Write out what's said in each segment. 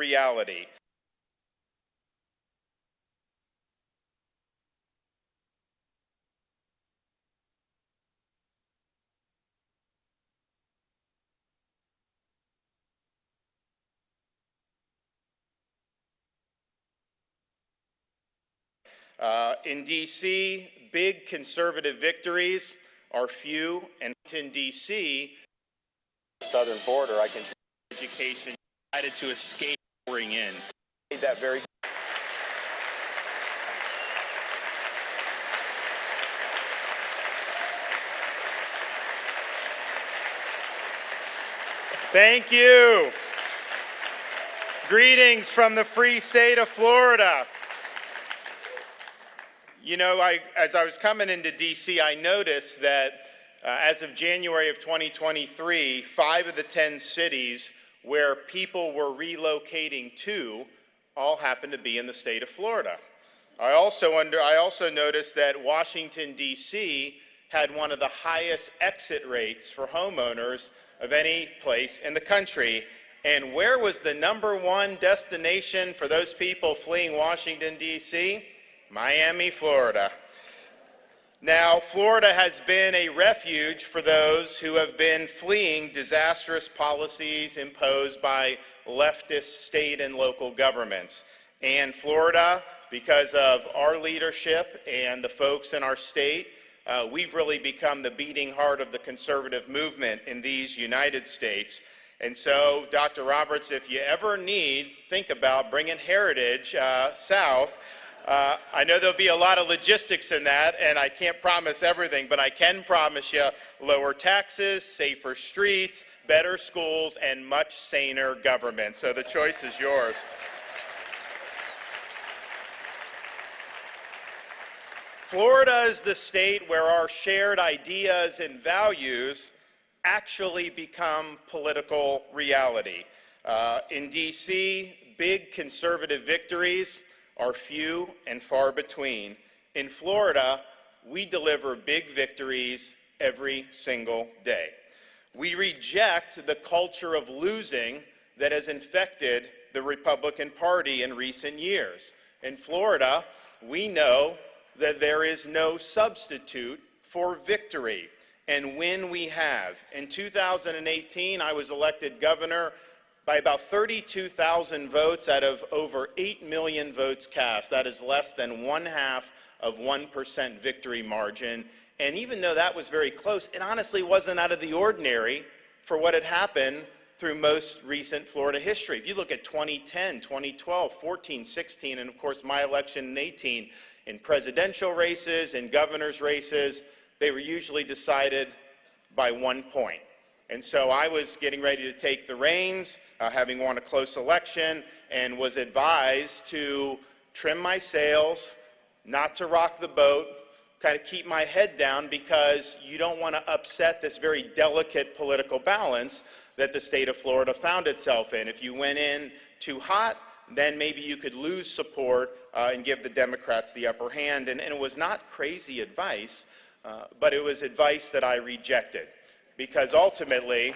reality. In D.C., big conservative victories are few, and in D.C., southern border, I can education decided to escape pouring in. Made that very. Thank you. Greetings from the free state of Florida. You know, as I was coming into D.C., I noticed that as of January of 2023, 5 of the 10 cities where people were relocating to all happened to be in the state of Florida. I also noticed that Washington, D.C. had one of the highest exit rates for homeowners of any place in the country. And where was the #1 destination for those people fleeing Washington, D.C.? Miami, Florida. Now, Florida has been a refuge for those who have been fleeing disastrous policies imposed by leftist state and local governments. And Florida, because of our leadership and the folks in our state, we've really become the beating heart of the conservative movement in these United States. And so, Dr. Roberts, if you ever think about bringing Heritage south. I know there'll be a lot of logistics in that, and I can't promise everything, but I can promise you lower taxes, safer streets, better schools, and much saner government. So the choice is yours. Florida is the state where our shared ideas and values actually become political reality. In D.C., big conservative victories are few and far between. In Florida, we deliver big victories every single day. We reject the culture of losing that has infected the Republican Party in recent years. In Florida, we know that there is no substitute for victory, and win we have. In 2018, I was elected governor by about 32,000 votes out of over 8 million votes cast. That is less than 0.5% victory margin. And even though that was very close, it honestly wasn't out of the ordinary for what had happened through most recent Florida history. If you look at 2010, 2012, 14, 16, and of course my election in 18, in presidential races and governor's races, they were usually decided by 1 point. And so I was getting ready to take the reins, having won a close election, and was advised to trim my sails, not to rock the boat, kind of keep my head down, because you don't want to upset this very delicate political balance that the state of Florida found itself in. If you went in too hot, then maybe you could lose support and give the Democrats the upper hand. And it was not crazy advice, but it was advice that I rejected. Because ultimately,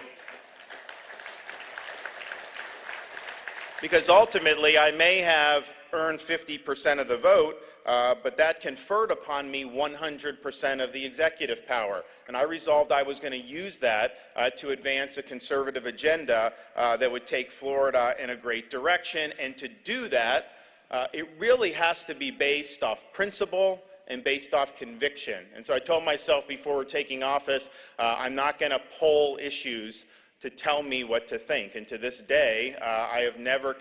I may have earned 50% of the vote, but that conferred upon me 100% of the executive power. And I resolved I was going to use that to advance a conservative agenda that would take Florida in a great direction. And to do that, it really has to be based off principle and based off conviction. And so I told myself before taking office, I'm not going to poll issues to tell me what to think. And to this day, I have never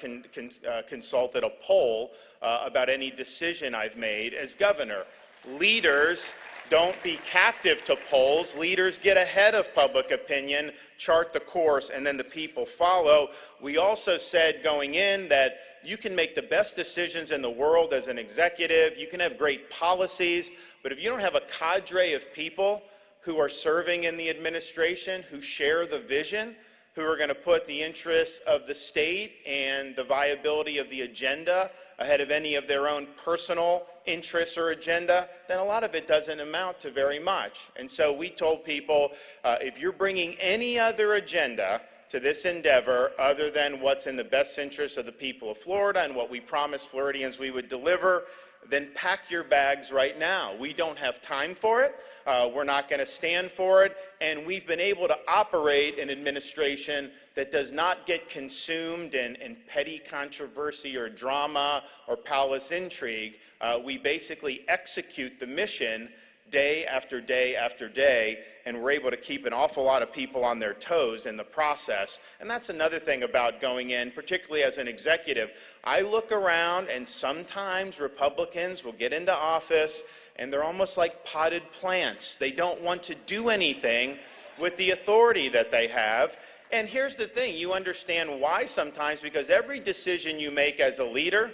consulted a poll about any decision I've made as governor. Leaders don't be captive to polls. Leaders get ahead of public opinion, chart the course, and then the people follow. We also said going in that you can make the best decisions in the world as an executive, you can have great policies, but if you don't have a cadre of people who are serving in the administration, who share the vision, who are going to put the interests of the state and the viability of the agenda ahead of any of their own personal interests or agenda, then a lot of it doesn't amount to very much. And so we told people, if you're bringing any other agenda to this endeavor other than what's in the best interest of the people of Florida and what we promised Floridians we would deliver, then pack your bags right now. We don't have time for it. We're not going to stand for it. And we've been able to operate an administration that does not get consumed in petty controversy or drama or palace intrigue. We basically execute the mission day after day after day, and we're able to keep an awful lot of people on their toes in the process. And that's another thing about going in, particularly as an executive. I look around, and sometimes Republicans will get into office, and they're almost like potted plants. They don't want to do anything with the authority that they have. And here's the thing, you understand why sometimes, because every decision you make as a leader,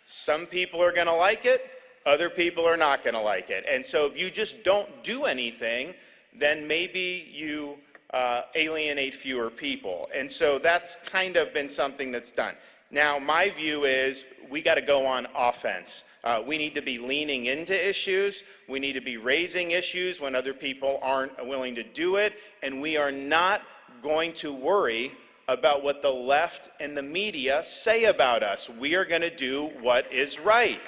some people are going to like it, other people are not going to like it. And so if you just don't do anything, then maybe you alienate fewer people. And so that's kind of been something that's done. Now, my view is we got to go on offense. We need to be leaning into issues. We need to be raising issues when other people aren't willing to do it. And we are not going to worry about what the left and the media say about us. We are going to do what is right.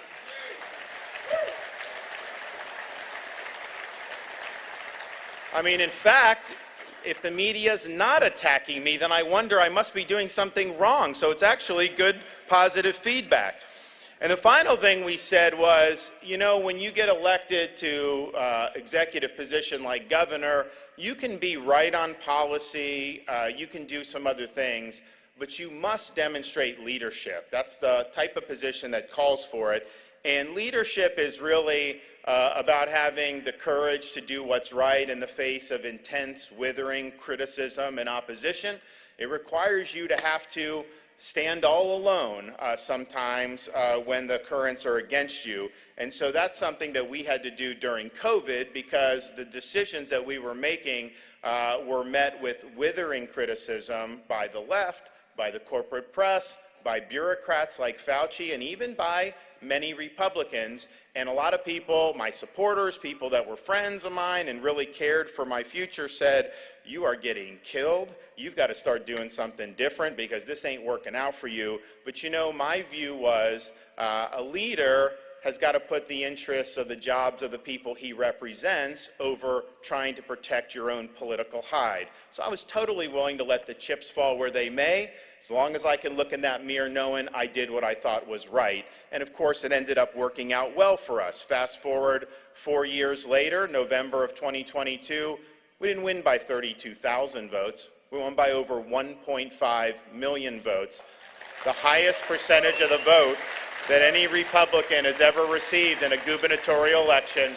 I mean, in fact, if the media's not attacking me, then I wonder I must be doing something wrong. So it's actually good, positive feedback. And the final thing we said was, you know, when you get elected to executive position like governor, you can be right on policy, you can do some other things, but you must demonstrate leadership. That's the type of position that calls for it. And leadership is really about having the courage to do what's right in the face of intense, withering criticism and opposition. It requires you to have to stand all alone sometimes when the currents are against you. And so that's something that we had to do during COVID, because the decisions that we were making were met with withering criticism by the left, by the corporate press, by bureaucrats like Fauci, and even by many Republicans. And a lot of people, my supporters, people that were friends of mine and really cared for my future, said, you are getting killed. You've got to start doing something different because this ain't working out for you. But you know, my view was a leader has got to put the interests of the jobs of the people he represents over trying to protect your own political hide. So I was totally willing to let the chips fall where they may, as long as I can look in that mirror knowing I did what I thought was right. And of course, it ended up working out well for us. Fast forward 4 years later, November of 2022, we didn't win by 32,000 votes. We won by over 1.5 million votes, the highest percentage of the vote that any Republican has ever received in a gubernatorial election.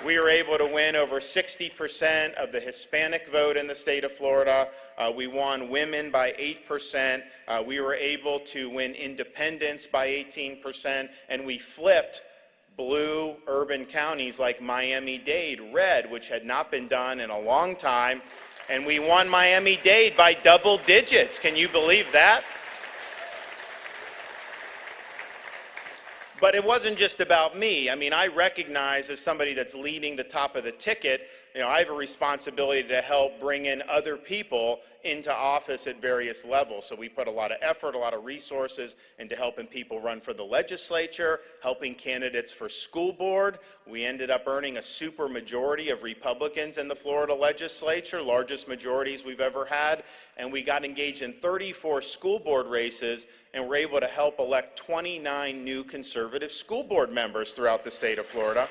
We were able to win over 60% of the Hispanic vote in the state of Florida. We won women by 8%. We were able to win independents by 18%, and we flipped blue urban counties like Miami-Dade red, which had not been done in a long time, and we won Miami-Dade by double digits. Can you believe that? But it wasn't just about me. I mean, I recognize as somebody that's leading the top of the ticket, you know, I have a responsibility to help bring in other people into office at various levels. So we put a lot of effort, a lot of resources into helping people run for the legislature, helping candidates for school board. We ended up earning a super majority of Republicans in the Florida legislature, largest majorities we've ever had. And we got engaged in 34 school board races, and were able to help elect 29 new conservative school board members throughout the state of Florida.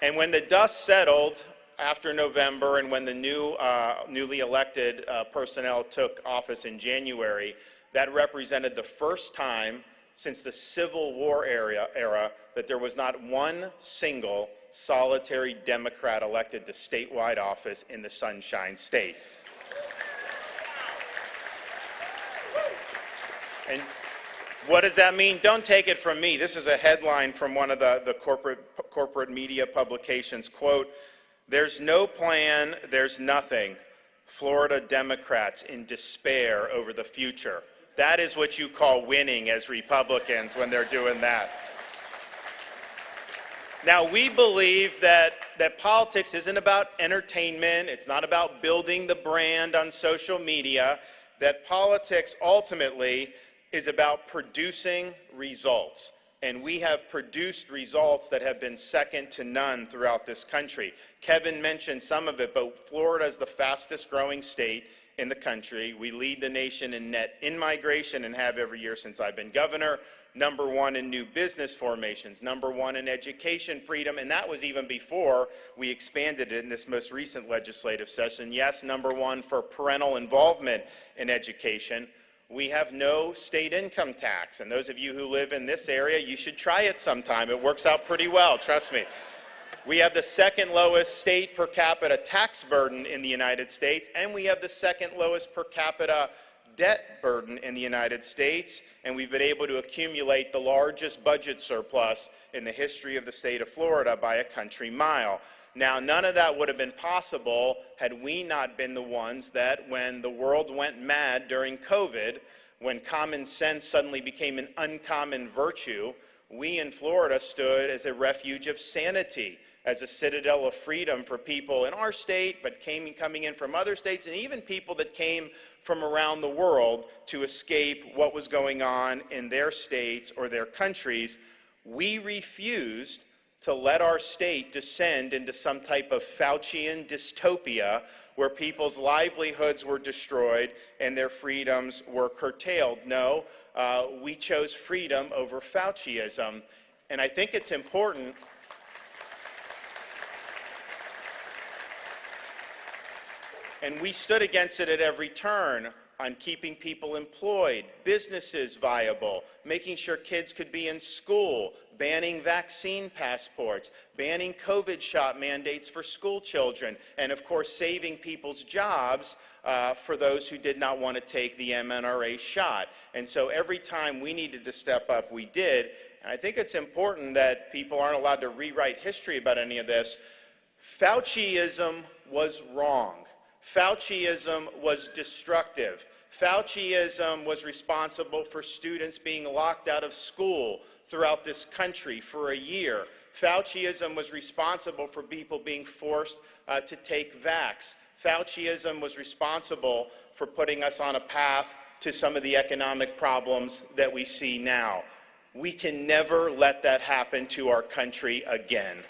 And when the dust settled after November, and when the newly elected personnel took office in January, that represented the first time since the Civil War era that there was not one single solitary Democrat elected to statewide office in the Sunshine State. And what does that mean? Don't take it from me. This is a headline from one of the corporate media publications. Quote, "There's no plan, there's nothing. Florida Democrats in despair over the future." That is what you call winning as Republicans when they're doing that. Now, we believe that politics isn't about entertainment, it's not about building the brand on social media, that politics ultimately is about producing results. And we have produced results that have been second to none throughout this country. Kevin mentioned some of it, but Florida is the fastest growing state in the country. We lead the nation in net in-migration and have every year since I've been governor. #1 in new business formations, #1 in education freedom, and that was even before we expanded it in this most recent legislative session. Yes, #1 for parental involvement in education. We have no state income tax, and those of you who live in this area, you should try it sometime. It works out pretty well, trust me. We have the second lowest state per capita tax burden in the United States, and we have the second lowest per capita debt burden in the United States, and we've been able to accumulate the largest budget surplus in the history of the state of Florida by a country mile. Now, none of that would have been possible had we not been the ones that, when the world went mad during COVID, when common sense suddenly became an uncommon virtue, we in Florida stood as a refuge of sanity, as a citadel of freedom for people in our state, but coming in from other states, and even people that came from around the world to escape what was going on in their states or their countries. We refused to let our state descend into some type of Faucian dystopia where people's livelihoods were destroyed and their freedoms were curtailed. No, we chose freedom over Fauciism. And I think it's important and we stood against it at every turn on keeping people employed, businesses viable, making sure kids could be in school, banning vaccine passports, banning COVID shot mandates for school children, and of course saving people's jobs for those who did not want to take the mRNA shot. And so every time we needed to step up, we did. And I think it's important that people aren't allowed to rewrite history about any of this. Fauciism was wrong. Fauciism was destructive. Fauciism was responsible for students being locked out of school throughout this country for a year. Fauciism was responsible for people being forced to take vax. Fauciism was responsible for putting us on a path to some of the economic problems that we see now. We can never let that happen to our country again.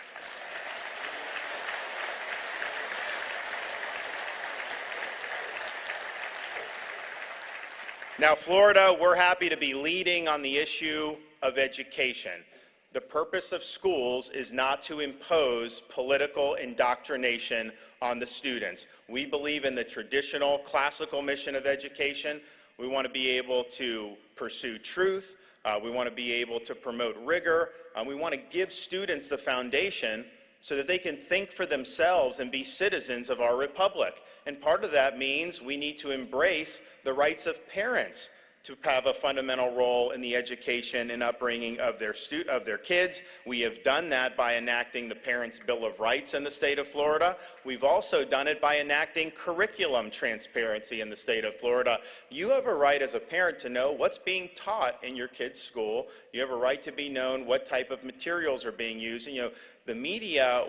Now, Florida, we're happy to be leading on the issue of education. The purpose of schools is not to impose political indoctrination on the students. We believe in the traditional classical mission of education. We want to be able to pursue truth. We want to be able to promote rigor. We want to give students the foundation so that they can think for themselves and be citizens of our republic. And part of that means we need to embrace the rights of parents to have a fundamental role in the education and upbringing of their kids. We have done that by enacting the Parents' Bill of Rights in the state of Florida. We've also done it by enacting curriculum transparency in the state of Florida. You have a right as a parent to know what's being taught in your kid's school. You have a right to be known what type of materials are being used. And, the media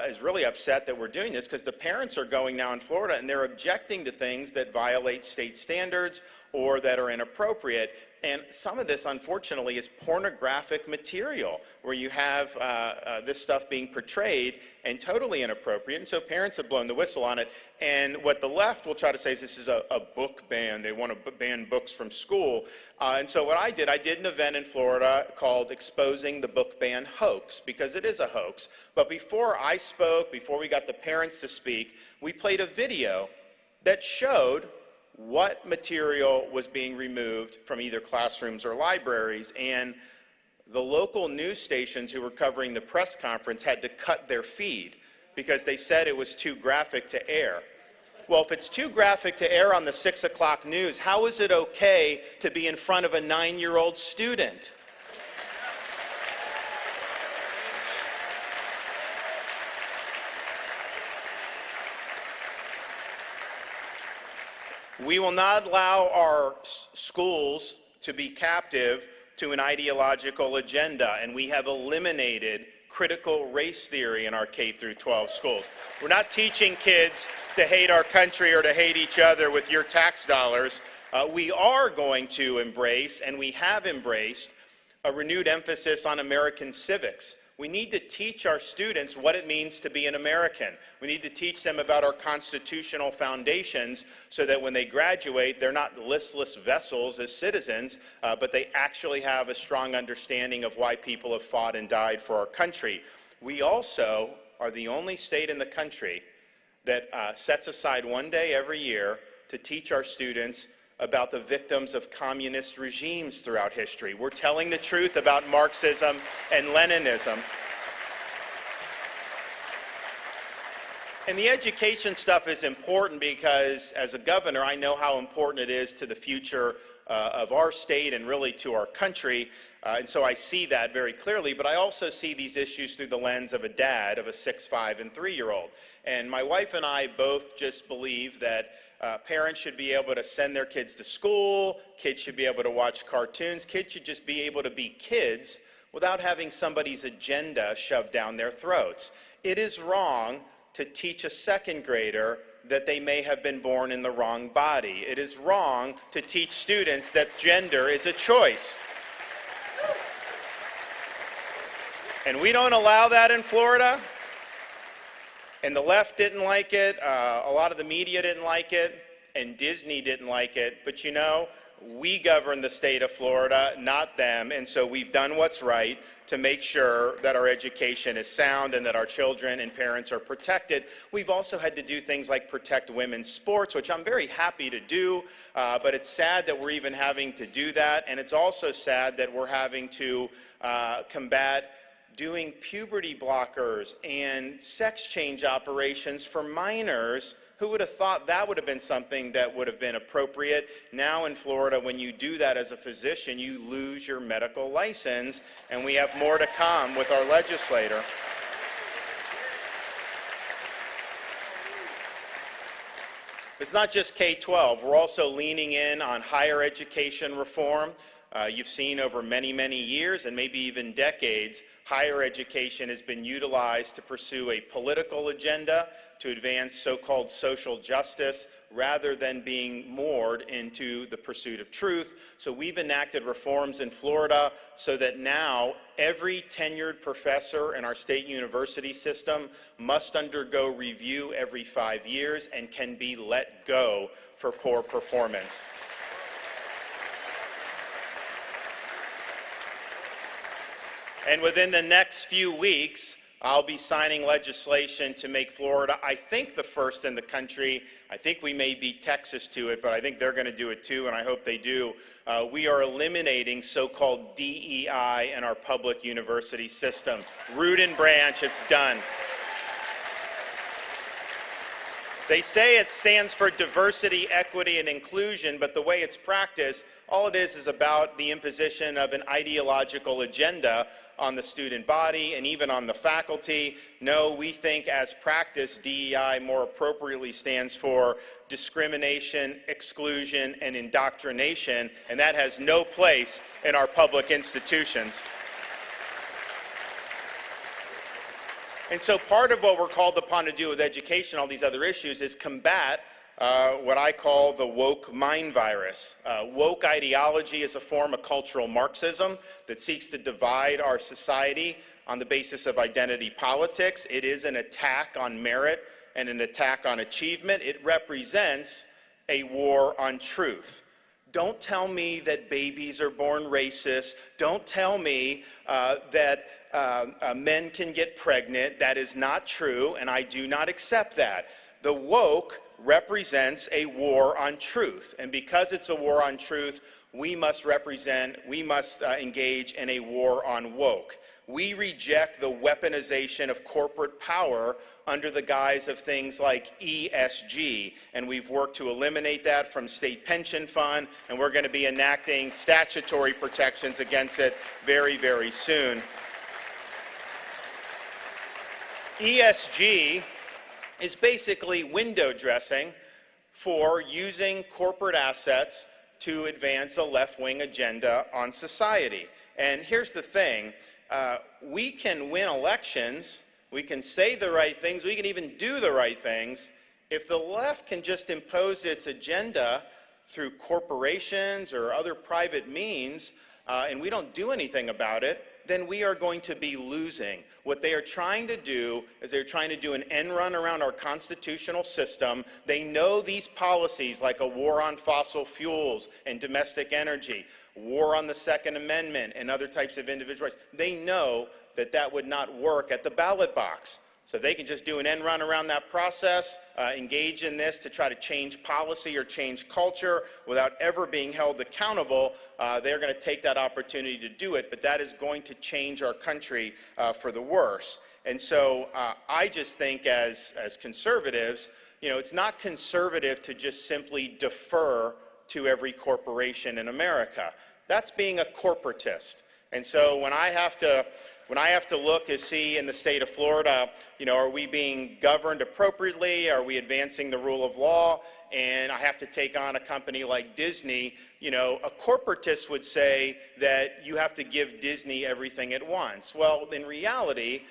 is really upset that we're doing this because the parents are going now in Florida and they're objecting to things that violate state standards or that are inappropriate. And some of this, unfortunately, is pornographic material where you have this stuff being portrayed and totally inappropriate. And so parents have blown the whistle on it. And what the left will try to say is this is a book ban. They want to ban books from school. And so what I did an event in Florida called Exposing the Book Ban Hoax, because it is a hoax. But before I spoke, before we got the parents to speak, we played a video that showed what material was being removed from either classrooms or libraries, and the local news stations who were covering the press conference had to cut their feed because they said it was too graphic to air. Well, if it's too graphic to air on the 6 o'clock news, how is it okay to be in front of a 9-year-old student? We will not allow our schools to be captive to an ideological agenda, and we have eliminated critical race theory in our K through 12 schools. We're not teaching kids to hate our country or to hate each other with your tax dollars. We are going to embrace, and we have embraced, a renewed emphasis on American civics. We need to teach our students what it means to be an American. We need to teach them about our constitutional foundations so that when they graduate, they're not listless vessels as citizens, but they actually have a strong understanding of why people have fought and died for our country. We also are the only state in the country that sets aside one day every year to teach our students about the victims of communist regimes throughout history. We're telling the truth about Marxism and Leninism. And the education stuff is important because, as a governor, I know how important it is to the future of our state and really to our country. And so I see that very clearly, but I also see these issues through the lens of a dad of a 6, 5, and 3-year-old. And my wife and I both just believe that parents should be able to send their kids to school, kids should be able to watch cartoons, kids should just be able to be kids without having somebody's agenda shoved down their throats. It is wrong to teach a second grader that they may have been born in the wrong body. It is wrong to teach students that gender is a choice. And we don't allow that in Florida. And the left didn't like it, a lot of the media didn't like it, and Disney didn't like it. But you know, we govern the state of Florida, not them, and so we've done what's right to make sure that our education is sound and that our children and parents are protected. We've also had to do things like protect women's sports, which I'm very happy to do, but it's sad that we're even having to do that, and it's also sad that we're having to combat doing puberty blockers and sex change operations for minors. Who would have thought that would have been something that would have been appropriate? Now in Florida, when you do that as a physician, you lose your medical license, and we have more to come with our legislator. It's not just K-12. We're also leaning in on higher education reform. You've seen over many, many years and maybe even decades, higher education has been utilized to pursue a political agenda to advance so-called social justice rather than being moored into the pursuit of truth. So we've enacted reforms in Florida so that now every tenured professor in our state university system must undergo review every 5 years and can be let go for poor performance. And within the next few weeks, I'll be signing legislation to make Florida, I think, the first in the country. I think we may beat Texas to it, but I think they're going to do it too, and I hope they do. We are eliminating so-called DEI in our public university system. Root and branch, it's done. They say it stands for diversity, equity, and inclusion, but the way it's practiced, all it is about the imposition of an ideological agenda on the student body and even on the faculty. No, we think as practice, DEI more appropriately stands for discrimination, exclusion, and indoctrination, and that has no place in our public institutions. And so part of what we're called upon to do with education, all these other issues, is combat what I call the woke mind virus. Woke ideology is a form of cultural Marxism that seeks to divide our society on the basis of identity politics. It is an attack on merit and an attack on achievement. It represents a war on truth. Don't tell me that babies are born racist. Don't tell me that men can get pregnant. That is not true, and I do not accept that. The woke represents a war on truth, and because it's a war on truth, we must engage in a war on woke. We reject the weaponization of corporate power under the guise of things like ESG, and we've worked to eliminate that from state pension fund, and we're going to be enacting statutory protections against it very, very soon. ESG is basically window dressing for using corporate assets to advance a left-wing agenda on society. And here's the thing, we can win elections, we can say the right things, we can even do the right things, if the left can just impose its agenda through corporations or other private means, and we don't do anything about it, then we are going to be losing. What they are trying to do is they're trying to do an end run around our constitutional system. They know these policies like a war on fossil fuels and domestic energy, war on the Second Amendment and other types of individual rights. They know that that would not work at the ballot box. So they can just do an end run around that process, engage in this to try to change policy or change culture without ever being held accountable. They're going to take that opportunity to do it, but that is going to change our country for the worse. And so I just think as conservatives, you know, it's not conservative to just simply defer to every corporation in America. That's being a corporatist. And so when I have to look to see in the state of Florida, you know, are we being governed appropriately? Are we advancing the rule of law? And I have to take on a company like Disney, you know, a corporatist would say that you have to give Disney everything at once. Well, in reality,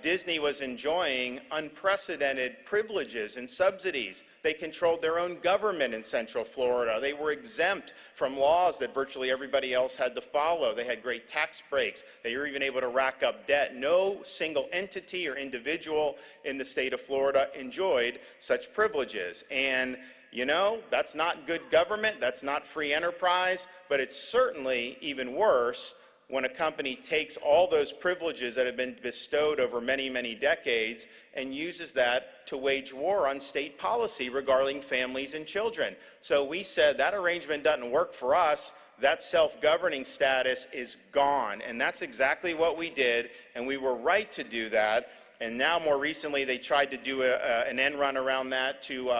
Disney was enjoying unprecedented privileges and subsidies. They controlled their own government in Central Florida. They were exempt from laws that virtually everybody else had to follow. They had great tax breaks. They were even able to rack up debt. No single entity or individual in the state of Florida enjoyed such privileges. And you know, that's not good government, that's not free enterprise, but it's certainly even worse when a company takes all those privileges that have been bestowed over many, many decades and uses that to wage war on state policy regarding families and children. So we said that arrangement doesn't work for us. That self-governing status is gone. And that's exactly what we did, and we were right to do that. And now, more recently, they tried to do an end run around that to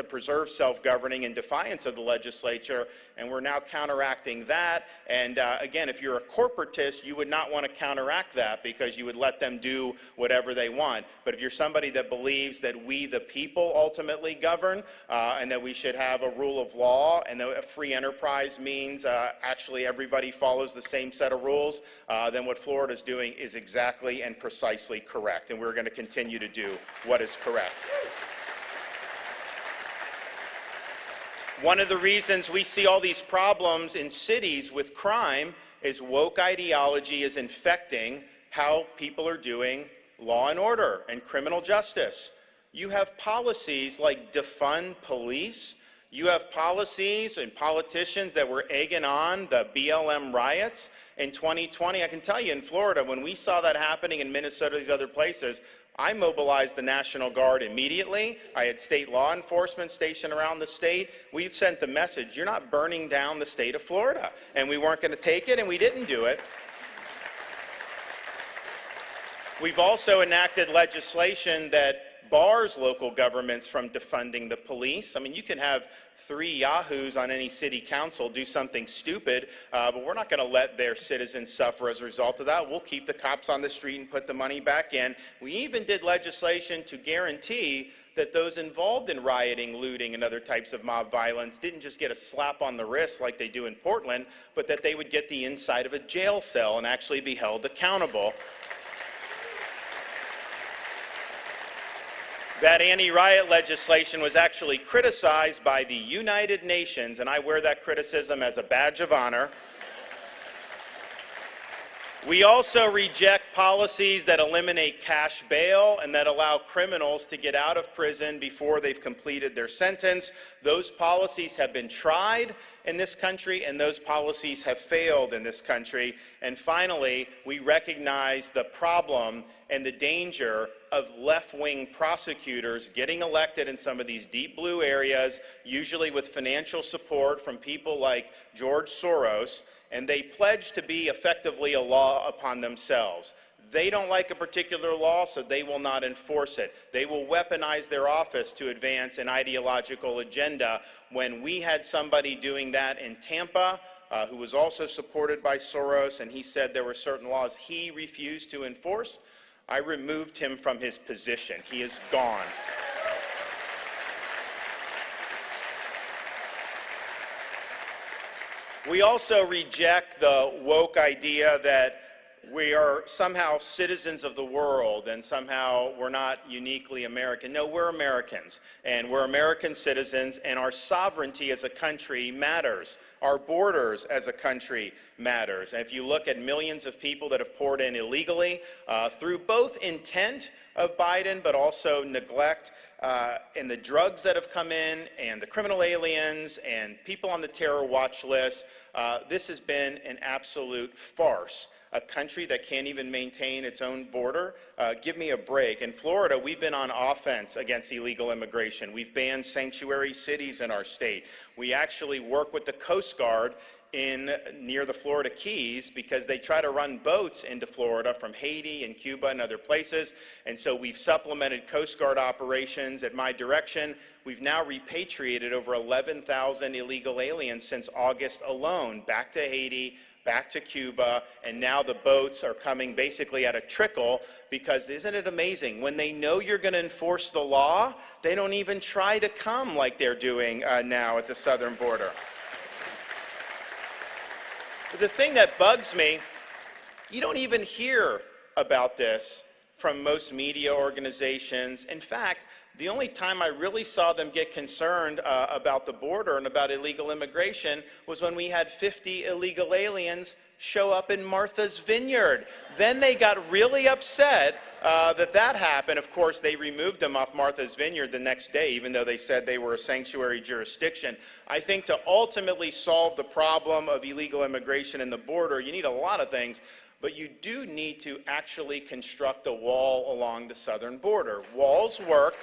preserve self-governing in defiance of the legislature, and we're now counteracting that. And again, if you're a corporatist, you would not want to counteract that because you would let them do whatever they want. But if you're somebody that believes that we, the people, ultimately govern, and that we should have a rule of law, and that a free enterprise means actually everybody follows the same set of rules, then what Florida's doing is exactly and precisely correct. And we're going to continue to do what is correct. One of the reasons we see all these problems in cities with crime is woke ideology is infecting how people are doing law and order and criminal justice. You have policies like defund police. You have policies and politicians that were egging on the BLM riots in 2020. I can tell you in Florida, when we saw that happening in Minnesota, these other places, I mobilized the National Guard immediately. I had state law enforcement stationed around the state. We sent the message, you're not burning down the state of Florida. And we weren't going to take it, and we didn't do it. We've also enacted legislation that bars local governments from defunding the police. I mean, you can have 3 yahoos on any city council do something stupid, but we're not going to let their citizens suffer as a result of that. We'll keep the cops on the street and put the money back in. We even did legislation to guarantee that those involved in rioting, looting, and other types of mob violence didn't just get a slap on the wrist like they do in Portland, but that they would get the inside of a jail cell and actually be held accountable. That anti-riot legislation was actually criticized by the United Nations, and I wear that criticism as a badge of honor. We also reject policies that eliminate cash bail and that allow criminals to get out of prison before they've completed their sentence. Those policies have been tried in this country, and those policies have failed in this country. And finally, we recognize the problem and the danger of left-wing prosecutors getting elected in some of these deep blue areas, usually with financial support from people like George Soros, and they pledge to be effectively a law upon themselves. They don't like a particular law, so they will not enforce it. They will weaponize their office to advance an ideological agenda. When we had somebody doing that in Tampa, who was also supported by Soros, and he said there were certain laws he refused to enforce, I removed him from his position. He is gone. We also reject the woke idea that we are somehow citizens of the world and somehow we're not uniquely American. No, we're Americans, and we're American citizens, and our sovereignty as a country matters. Our borders as a country matters. And if you look at millions of people that have poured in illegally through both intent of Biden but also neglect, and the drugs that have come in and the criminal aliens and people on the terror watch list, this has been an absolute farce. A country that can't even maintain its own border. Give me a break. In Florida, we've been on offense against illegal immigration. We've banned sanctuary cities in our state. We actually work with the Coast Guard near the Florida Keys because they try to run boats into Florida from Haiti and Cuba and other places. And so we've supplemented Coast Guard operations at my direction. We've now repatriated over 11,000 illegal aliens since August alone, back to Haiti, back to Cuba, and now the boats are coming basically at a trickle because isn't it amazing? When they know you're going to enforce the law, they don't even try to come like they're doing now at the southern border. But the thing that bugs me, you don't even hear about this from most media organizations. In fact, the only time I really saw them get concerned about the border and about illegal immigration was when we had 50 illegal aliens show up in Martha's Vineyard. Then they got really upset that happened. Of course, they removed them off Martha's Vineyard the next day, even though they said they were a sanctuary jurisdiction. I think to ultimately solve the problem of illegal immigration in the border, you need a lot of things. But you do need to actually construct a wall along the southern border. Walls work.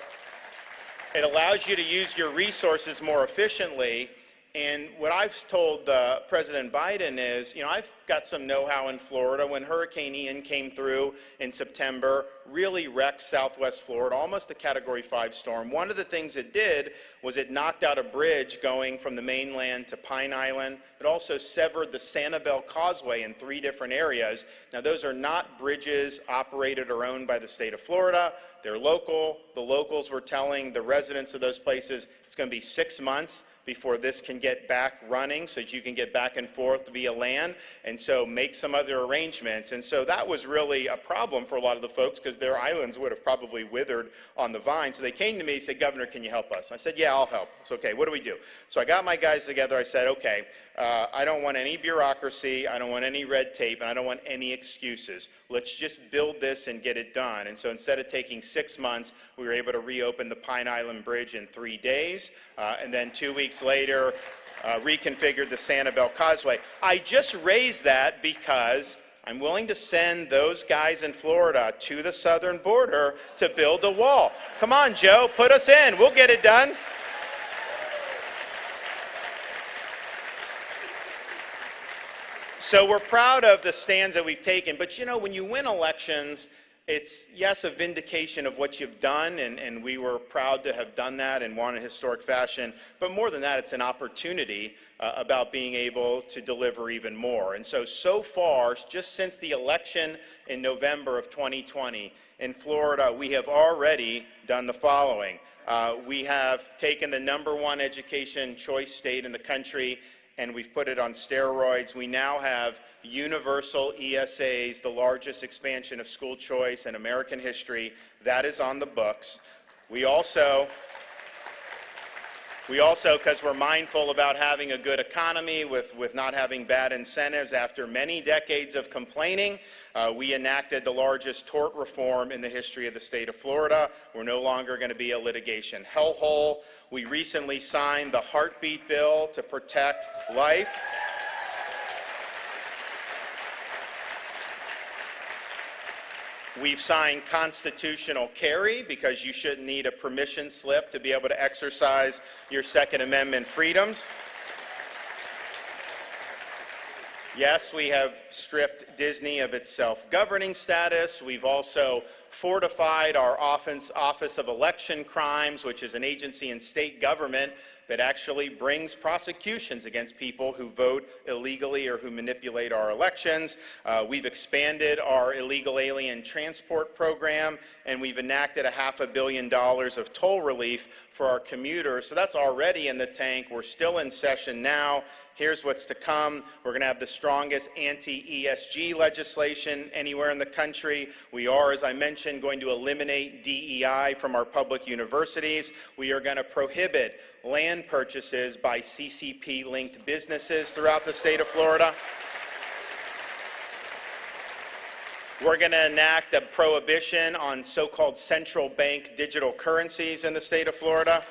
It allows you to use your resources more efficiently. And what I've told President Biden is, I've got some know-how in Florida. When Hurricane Ian came through in September, really wrecked southwest Florida, almost a Category 5 storm. One of the things it did was it knocked out a bridge going from the mainland to Pine Island. It also severed the Sanibel Causeway in 3 different areas. Now, those are not bridges operated or owned by the state of Florida. They're local. The locals were telling the residents of those places it's going to be 6 months before this can get back running so that you can get back and forth via land, and so make some other arrangements. And so that was really a problem for a lot of the folks because their islands would have probably withered on the vine. So they came to me and said, Governor, can you help us? I said, yeah, I'll help. It's okay, what do we do? So I got my guys together. I said, okay, I don't want any bureaucracy, I don't want any red tape, and I don't want any excuses. Let's just build this and get it done. And so instead of taking 6 months, we were able to reopen the Pine Island Bridge in 3 days, and then 2 weeks later, reconfigured the Sanibel Causeway. I just raised that because I'm willing to send those guys in Florida to the southern border to build a wall. Come on, Joe, put us in. We'll get it done. So we're proud of the stands that we've taken, but when you win elections, it's, yes, a vindication of what you've done, and we were proud to have done that and won in historic fashion, but more than that, it's an opportunity about being able to deliver even more. And so far, just since the election in November of 2020 in Florida, we have already done the following. We have taken the #1 education choice state in the country, and we've put it on steroids. We now have universal ESAs, the largest expansion of school choice in American history. That is on the books. We also, because we're mindful about having a good economy with not having bad incentives, after many decades of complaining, we enacted the largest tort reform in the history of the state of Florida. We're no longer going to be a litigation hellhole. We recently signed the heartbeat bill to protect life. We've signed constitutional carry because you shouldn't need a permission slip to be able to exercise your Second Amendment freedoms. Yes, we have stripped Disney of its self-governing status. We've also fortified our Office of Election Crimes, which is an agency in state government that actually brings prosecutions against people who vote illegally or who manipulate our elections. We've expanded our illegal alien transport program, and we've enacted $500 million of toll relief for our commuters. So that's already in the tank. We're still in session now. Here's what's to come. We're going to have the strongest anti-ESG legislation anywhere in the country. We are, as I mentioned, going to eliminate DEI from our public universities. We are going to prohibit land purchases by CCP-linked businesses throughout the state of Florida. We're going to enact a prohibition on so-called central bank digital currencies in the state of Florida.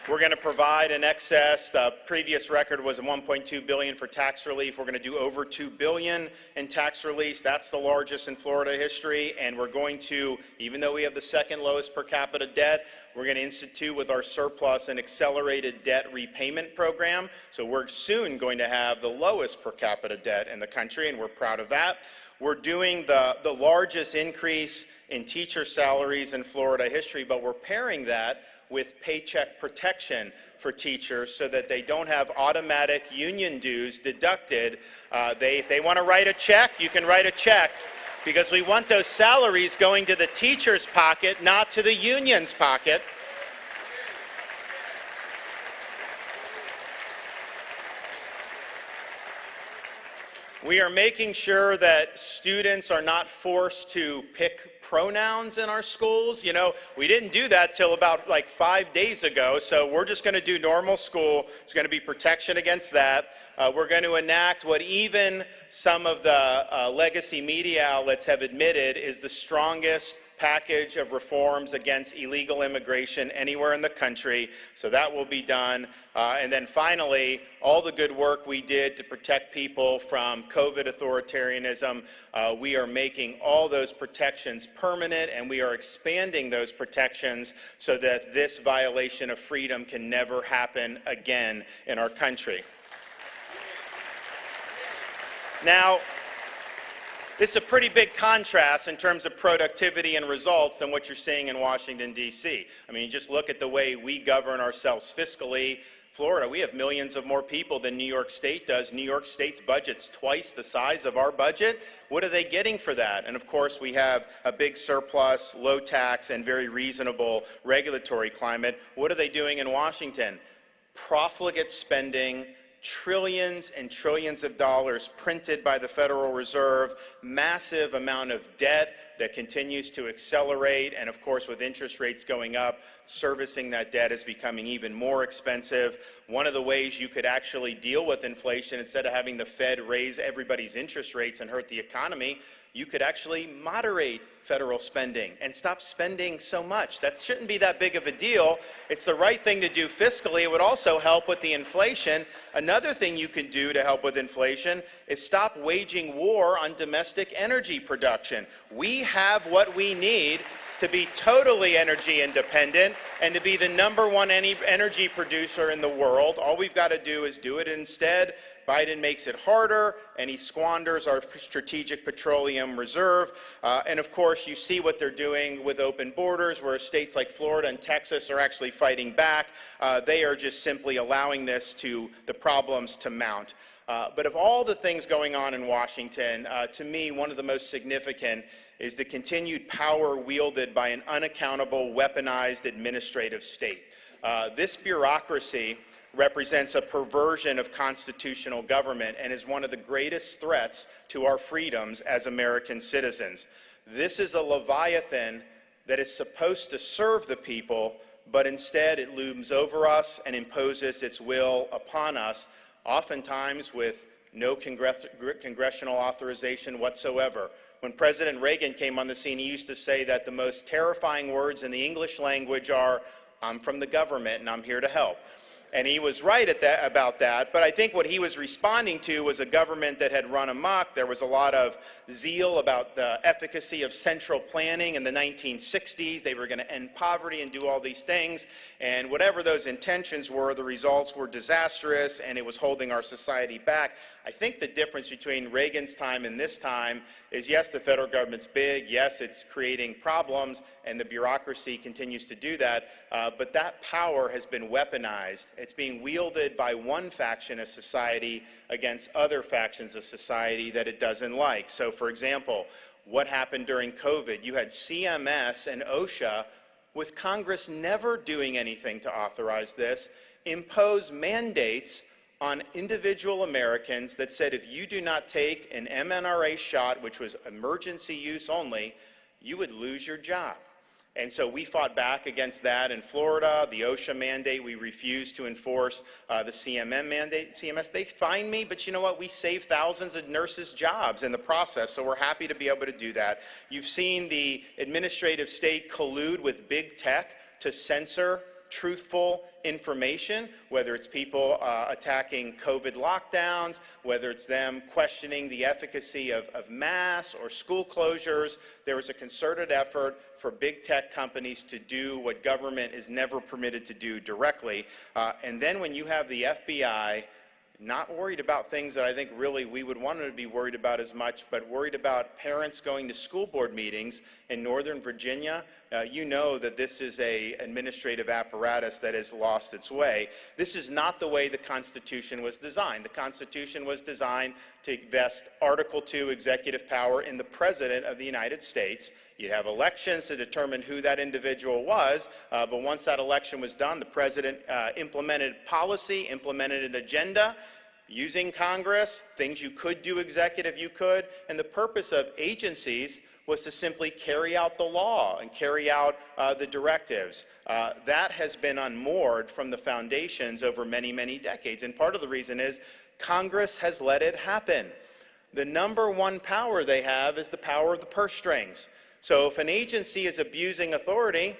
We're going to provide an excess. The previous record was $1.2 billion for tax relief. We're going to do over $2 billion in tax relief. That's the largest in Florida history. And we're going to, even though we have the second lowest per capita debt, we're going to institute with our surplus an accelerated debt repayment program. So we're soon going to have the lowest per capita debt in the country, and we're proud of that. We're doing the largest increase in teacher salaries in Florida history, but we're pairing that with paycheck protection for teachers so that they don't have automatic union dues deducted. If they want to write a check, you can write a check, because we want those salaries going to the teacher's pocket, not to the union's pocket. We are making sure that students are not forced to pick pronouns in our schools. You know, we didn't do that till about 5 days ago, so we're just going to do normal school. There's going to be protection against that. We're going to enact what even some of the legacy media outlets have admitted is the strongest package of reforms against illegal immigration anywhere in the country. So that will be done. And then finally, all the good work we did to protect people from COVID authoritarianism, we are making all those protections permanent, and we are expanding those protections so that this violation of freedom can never happen again in our country. Now, this is a pretty big contrast in terms of productivity and results than what you're seeing in Washington, D.C. I mean, just look at the way we govern ourselves fiscally. Florida, we have millions of more people than New York State does. New York State's budget's twice the size of our budget. What are they getting for that? And of course, we have a big surplus, low tax, and very reasonable regulatory climate. What are they doing in Washington? Profligate spending, trillions and trillions of dollars printed by the Federal Reserve, massive amount of debt that continues to accelerate, and of course with interest rates going up, servicing that debt is becoming even more expensive. One of the ways you could actually deal with inflation, instead of having the Fed raise everybody's interest rates and hurt the economy, you could actually moderate federal spending and stop spending so much. That shouldn't be that big of a deal. It's the right thing to do fiscally. It would also help with the inflation. Another thing you can do to help with inflation is stop waging war on domestic energy production. We have what we need to be totally energy independent and to be the #1 energy producer in the world. All we've got to do is do it instead. Biden makes it harder, and he squanders our strategic petroleum reserve. And of course, you see what they're doing with open borders, where states like Florida and Texas are actually fighting back. They are just simply allowing the problems to mount. But of all the things going on in Washington, to me, one of the most significant is the continued power wielded by an unaccountable, weaponized administrative state. This bureaucracy represents a perversion of constitutional government and is one of the greatest threats to our freedoms as American citizens. This is a leviathan that is supposed to serve the people, but instead it looms over us and imposes its will upon us, oftentimes with no congressional authorization whatsoever. When President Reagan came on the scene, he used to say that the most terrifying words in the English language are, "I'm from the government and I'm here to help." And he was right about that, but I think what he was responding to was a government that had run amok. There was a lot of zeal about the efficacy of central planning in the 1960s. They were going to end poverty and do all these things, and whatever those intentions were, the results were disastrous, and it was holding our society back. I think the difference between Reagan's time and this time is, yes, the federal government's big, yes, it's creating problems, and the bureaucracy continues to do that, but that power has been weaponized. It's being wielded by one faction of society against other factions of society that it doesn't like. So, for example, what happened during COVID? You had CMS and OSHA, with Congress never doing anything to authorize this, impose mandates on individual Americans that said if you do not take an mNRA shot, which was emergency use only, you would lose your job. And so we fought back against that in Florida, the OSHA mandate. We refused to enforce the CMS, they fined me, but you know what? We saved thousands of nurses' jobs in the process, so we're happy to be able to do that. You've seen the administrative state collude with big tech to censor truthful information, whether it's people attacking COVID lockdowns, whether it's them questioning the efficacy of masks or school closures. There was a concerted effort for big tech companies to do what government is never permitted to do directly. And then when you have the FBI not worried about things that I think really we would want them to be worried about as much, but worried about parents going to school board meetings in Northern Virginia, you know that this is an administrative apparatus that has lost its way. This is not the way the Constitution was designed. The Constitution was designed to vest Article II executive power in the President of the United States. You'd have elections to determine who that individual was, but once that election was done, the President implemented policy, implemented an agenda, using Congress, things you could do executive, you could, and the purpose of agencies was to simply carry out the law and carry out the directives. That has been unmoored from the foundations over many, many decades, and part of the reason is Congress has let it happen. The number one power they have is the power of the purse strings. So if an agency is abusing authority,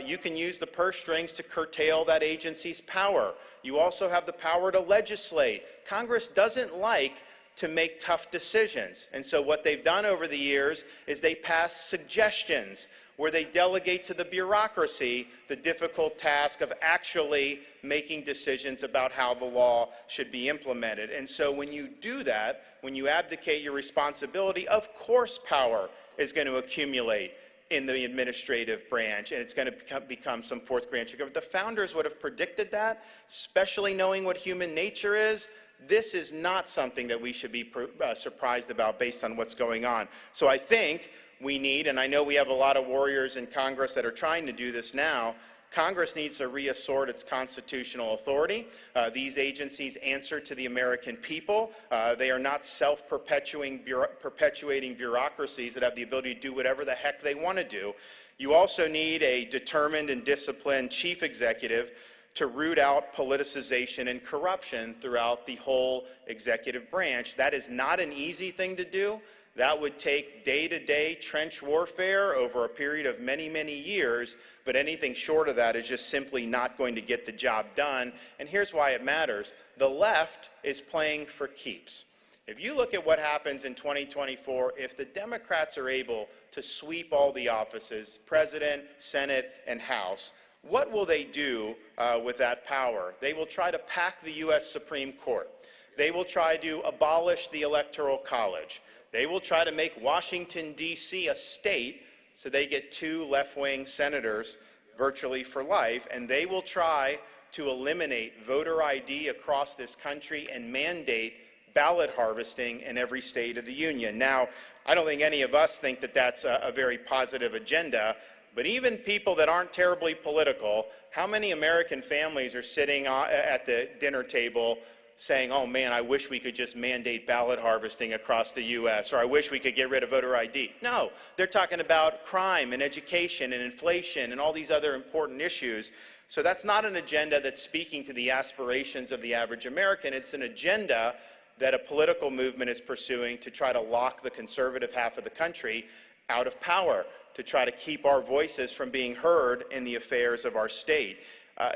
you can use the purse strings to curtail that agency's power. You also have the power to legislate. Congress doesn't like to make tough decisions. And so what they've done over the years is they pass suggestions where they delegate to the bureaucracy the difficult task of actually making decisions about how the law should be implemented. And so when you do that, when you abdicate your responsibility, of course power is going to accumulate in the administrative branch, and it's going to become some fourth branch of government. The founders would have predicted that, especially knowing what human nature is. This is not something that we should be surprised about based on what's going on. So I think we need, and I know we have a lot of warriors in Congress that are trying to do this now, Congress needs to reassert its constitutional authority. These agencies answer to the American people. They are not self-perpetuating bureaucracies that have the ability to do whatever the heck they want to do. You also need a determined and disciplined chief executive to root out politicization and corruption throughout the whole executive branch. That is not an easy thing to do. That would take day-to-day trench warfare over a period of many, many years, but anything short of that is just simply not going to get the job done. And here's why it matters. The left is playing for keeps. If you look at what happens in 2024, if the Democrats are able to sweep all the offices, President, Senate, and House, what will they do with that power? They will try to pack the U.S. Supreme Court. They will try to abolish the Electoral College. They will try to make Washington, D.C. a state so they get 2 left-wing senators virtually for life, and they will try to eliminate voter ID across this country and mandate ballot harvesting in every state of the union. Now, I don't think any of us think that that's a very positive agenda, but even people that aren't terribly political, how many American families are sitting at the dinner table saying, oh man, I wish we could just mandate ballot harvesting across the U.S., or I wish we could get rid of voter ID. No, they're talking about crime and education and inflation and all these other important issues. So that's not an agenda that's speaking to the aspirations of the average American. It's an agenda that a political movement is pursuing to try to lock the conservative half of the country out of power, to try to keep our voices from being heard in the affairs of our state,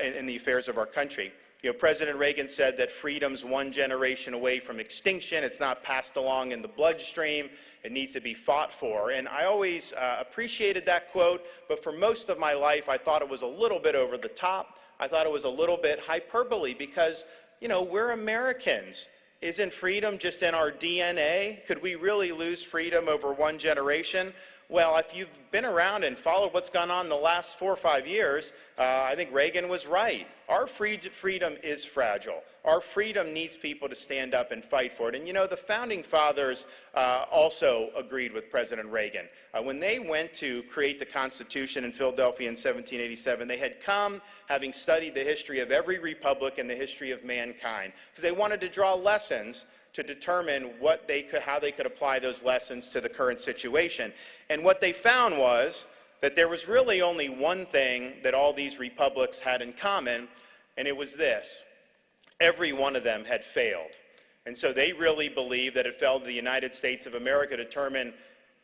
in the affairs of our country. You know, President Reagan said that freedom's one generation away from extinction. It's not passed along in the bloodstream. It needs to be fought for. And I always appreciated that quote, but for most of my life, I thought it was a little bit over the top. I thought it was a little bit hyperbole because, you know, we're Americans. Isn't freedom just in our DNA? Could we really lose freedom over one generation? Well, if you've been around and followed what's gone on in the last 4 or 5 years, I think Reagan was right. Our freedom is fragile. Our freedom needs people to stand up and fight for it. And you know, the Founding Fathers also agreed with President Reagan. When they went to create the Constitution in Philadelphia in 1787, they had come having studied the history of every republic and the history of mankind, because they wanted to draw lessons to determine how they could apply those lessons to the current situation. And what they found was that there was really only one thing that all these republics had in common, and it was this: every one of them had failed. And so they really believed that it fell to the United States of America to determine,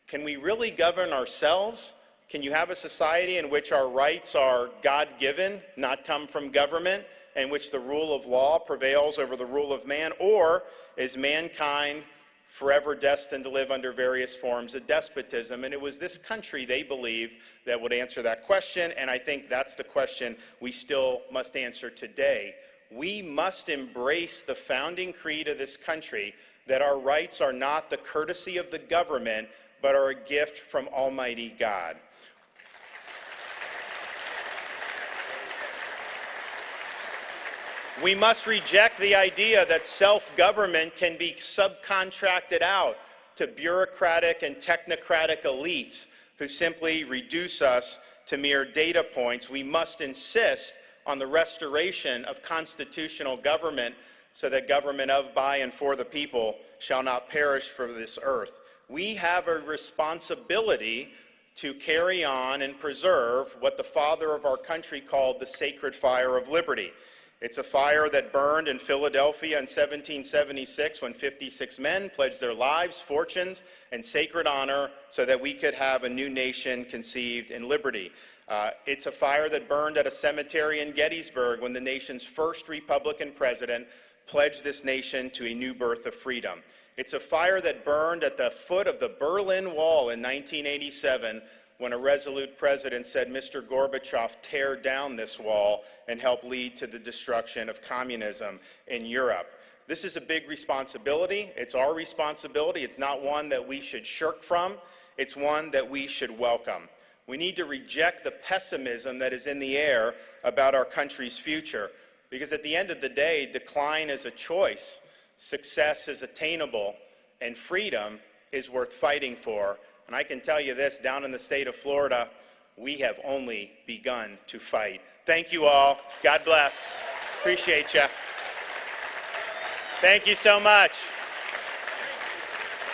can we really govern ourselves? Can you have a society in which our rights are God-given, not come from government, in which the rule of law prevails over the rule of man? Or is mankind forever destined to live under various forms of despotism? And it was this country, they believed, that would answer that question, and I think that's the question we still must answer today. We must embrace the founding creed of this country, that our rights are not the courtesy of the government, but are a gift from Almighty God. We must reject the idea that self-government can be subcontracted out to bureaucratic and technocratic elites who simply reduce us to mere data points. We must insist on the restoration of constitutional government, so that government of, by, and for the people shall not perish from this earth. We have a responsibility to carry on and preserve what the father of our country called the sacred fire of liberty. It's a fire that burned in Philadelphia in 1776 when 56 men pledged their lives, fortunes, and sacred honor so that we could have a new nation conceived in liberty. It's a fire that burned at a cemetery in Gettysburg when the nation's first Republican president pledged this nation to a new birth of freedom. It's a fire that burned at the foot of the Berlin Wall in 1987 when a resolute president said, "Mr. Gorbachev, tear down this wall and help lead to the destruction of communism in Europe." This is a big responsibility. It's our responsibility. It's not one that we should shirk from. It's one that we should welcome. We need to reject the pessimism that is in the air about our country's future, because at the end of the day, decline is a choice, success is attainable, and freedom is worth fighting for. And I can tell you this, down in the state of Florida, we have only begun to fight. Thank you all. God bless. Appreciate you. Thank you so much.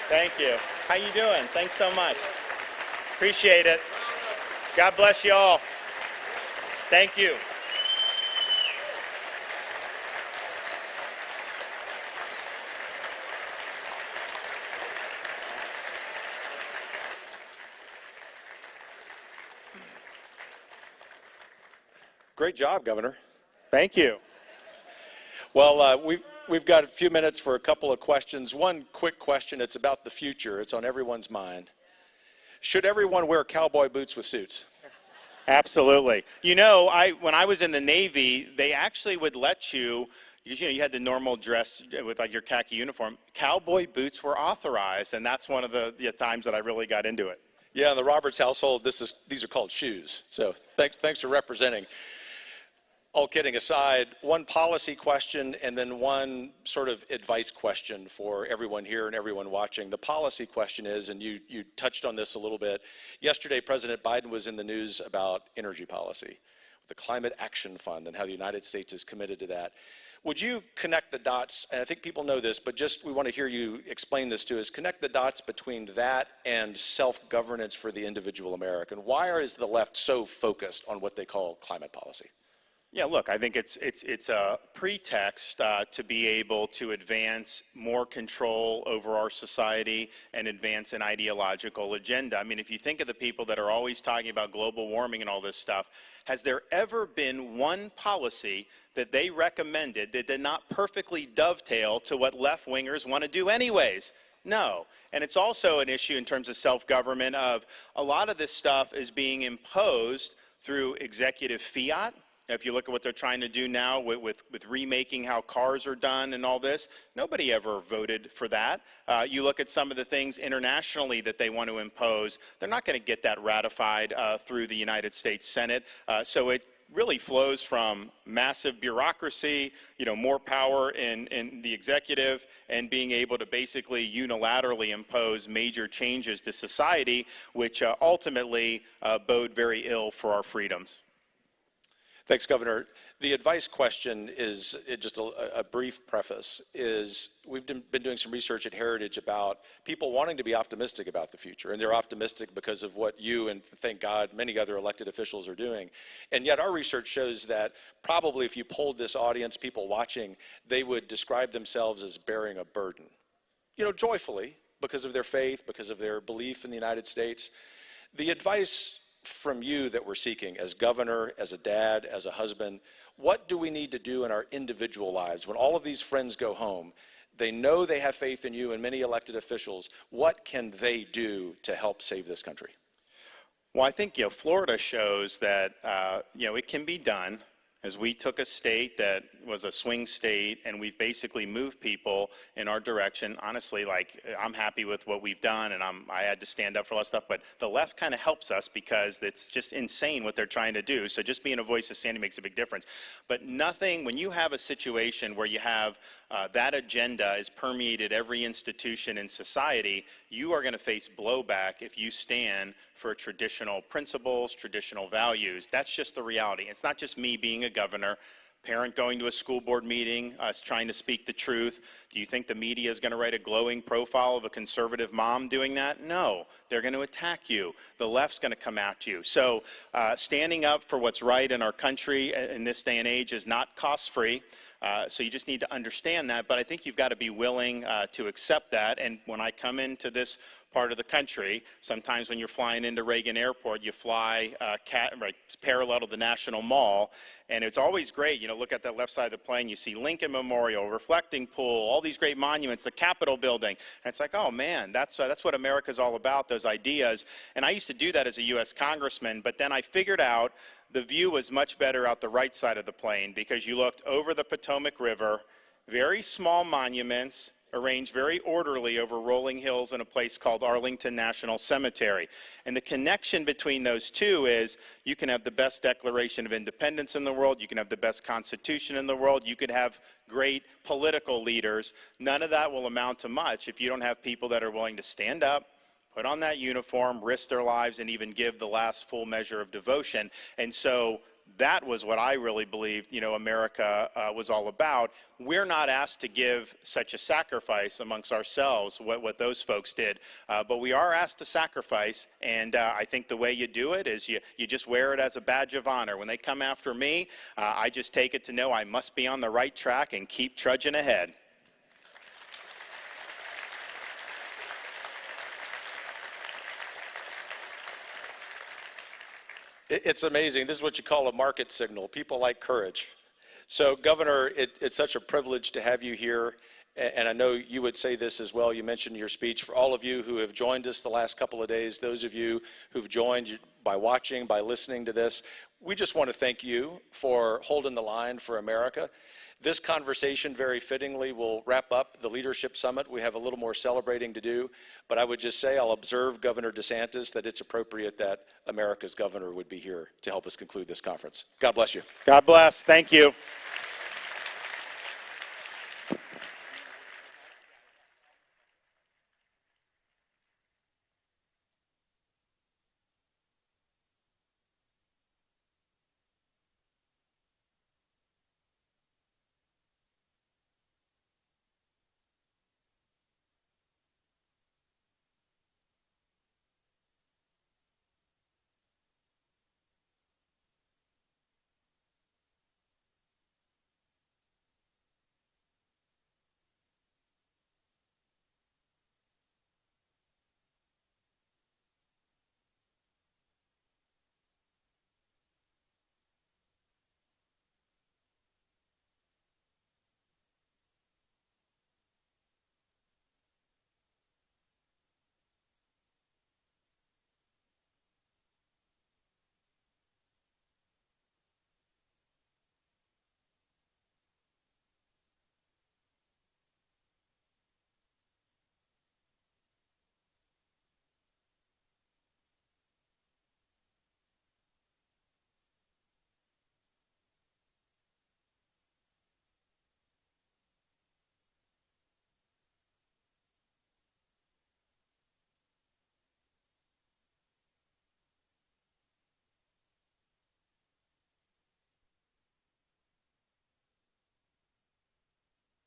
Thank you. How you doing? Thanks so much. Appreciate it. God bless you all. Thank you. Great job, Governor. Thank you. Well, we've got a few minutes for a couple of questions. One quick question, it's about the future. It's on everyone's mind. Should everyone wear cowboy boots with suits? Absolutely. You know, when I was in the Navy, they actually would let you, because you had the normal dress with like your khaki uniform. Cowboy boots were authorized, and that's one of the times that I really got into it. Yeah, in the Roberts household, these are called shoes. So thanks for representing. All kidding aside, one policy question and then one sort of advice question for everyone here and everyone watching. The policy question is, and you touched on this a little bit, yesterday President Biden was in the news about energy policy, the Climate Action Fund, and how the United States is committed to that. Would you connect the dots, and I think people know this, but just we want to hear you explain this to us, connect the dots between that and self-governance for the individual American. Why is the left so focused on what they call climate policy? Yeah, look, I think it's a pretext to be able to advance more control over our society and advance an ideological agenda. I mean, if you think of the people that are always talking about global warming and all this stuff, has there ever been one policy that they recommended that did not perfectly dovetail to what left-wingers want to do anyways? No. And it's also an issue in terms of self-government of a lot of this stuff is being imposed through executive fiat, If you look at what they're trying to do now with remaking how cars are done and all this, nobody ever voted for that. You look at some of the things internationally that they want to impose, they're not going to get that ratified through the United States Senate. So it really flows from massive bureaucracy, more power in the executive, and being able to basically unilaterally impose major changes to society, which ultimately bode very ill for our freedoms. Thanks, Governor. The advice question is just a brief preface. We've been doing some research at Heritage about people wanting to be optimistic about the future, and they're optimistic because of what you and, thank God, many other elected officials are doing. And yet our research shows that probably if you polled this audience, people watching, they would describe themselves as bearing a burden. Joyfully, because of their faith, because of their belief in the United States. The advice from you that we're seeking as governor, as a dad, as a husband, what do we need to do in our individual lives when all of these friends go home? They know they have faith in you and many elected officials. What can they do to help save this country? Well, I think Florida shows that it can be done. As we took a state that was a swing state and we've basically moved people in our direction. Honestly, I'm happy with what we've done, and I had to stand up for a lot of stuff, but the left kind of helps us because it's just insane what they're trying to do. So just being a voice of sanity makes a big difference. But nothing, when you have a situation where you have that agenda is permeated every institution in society, you are going to face blowback if you stand for traditional principles, traditional values. That's just the reality. It's not just me being a governor, parent going to a school board meeting, us trying to speak the truth. Do you think the media is going to write a glowing profile of a conservative mom doing that? No, they're going to attack you. The left's going to come at you. So standing up for what's right in our country in this day and age is not cost-free. So you just need to understand that, but I think you've got to be willing to accept that. And when I come into this part of the country, sometimes when you're flying into Reagan Airport, you fly parallel to the National Mall, and it's always great. Look at that left side of the plane, you see Lincoln Memorial, Reflecting Pool, all these great monuments, the Capitol building, and it's like, oh man, that's what America's all about, those ideas. And I used to do that as a U.S. congressman, but then I figured out the view was much better out the right side of the plane because you looked over the Potomac River, very small monuments, arranged very orderly over rolling hills in a place called Arlington National Cemetery. And the connection between those two is you can have the best Declaration of Independence in the world, you can have the best Constitution in the world, you could have great political leaders. None of that will amount to much if you don't have people that are willing to stand up, put on that uniform, risk their lives, and even give the last full measure of devotion. And so that was what I really believed, America was all about. We're not asked to give such a sacrifice amongst ourselves, what those folks did, but we are asked to sacrifice, and I think the way you do it is you just wear it as a badge of honor. When they come after me, I just take it to know I must be on the right track and keep trudging ahead. It's amazing. This is what you call a market signal. People like courage. So, Governor, it's such a privilege to have you here. And I know you would say this as well. You mentioned in your speech, for all of you who have joined us the last couple of days, those of you who've joined by watching, by listening to this, we just want to thank you for holding the line for America. This conversation, very fittingly, will wrap up the Leadership Summit. We have a little more celebrating to do, but I would just say I'll observe Governor DeSantis that it's appropriate that America's governor would be here to help us conclude this conference. God bless you. God bless. Thank you.